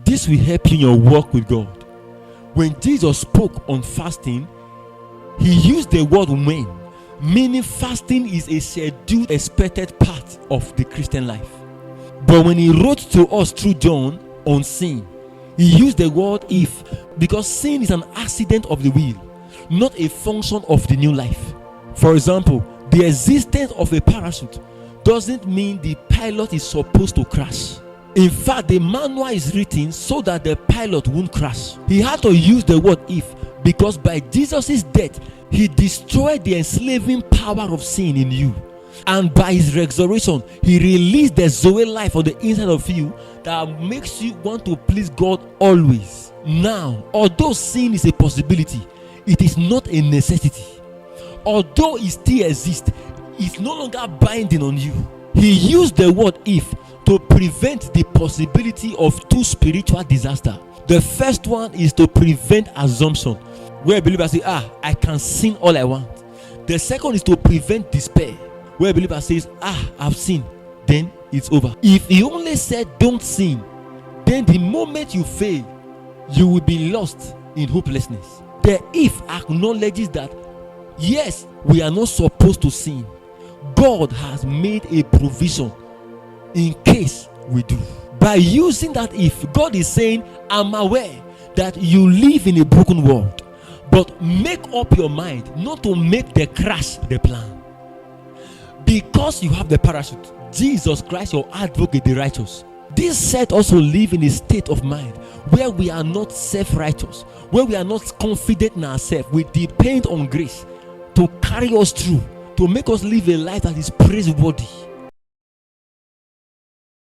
This will help you in your walk with God. When Jesus spoke on fasting, he used the word when, meaning fasting is a scheduled, expected part of the Christian life. But when he wrote to us through John on sin, he used the word if, because sin is an accident of the will, not a function of the new life. For example, the existence of a parachute doesn't mean the pilot is supposed to crash. In fact, the manual is written so that the pilot won't crash. He had to use the word if because by Jesus' death, he destroyed the enslaving power of sin in you. And by his resurrection, he released the Zoe life on the inside of you that makes you want to please God always. Now, although sin is a possibility, it is not a necessity. Although it still exists, it's no longer binding on you. He used the word if to prevent the possibility of two spiritual disasters. The first one is to prevent assumption, where believers say, I can sin all I want. The second is to prevent despair, where believer says, I've sinned, then it's over. If he only said don't sin, then the moment you fail, you will be lost in hopelessness. The if acknowledges that yes, we are not supposed to sin. God has made a provision in case we do. By using that if, God is saying, I'm aware that you live in a broken world, but make up your mind not to make the crash the plan. Because you have the parachute, Jesus Christ, your advocate, the righteous. This set also live in a state of mind where we are not self-righteous, where we are not confident in ourselves. We depend on grace to carry us through, to make us live a life that is praiseworthy.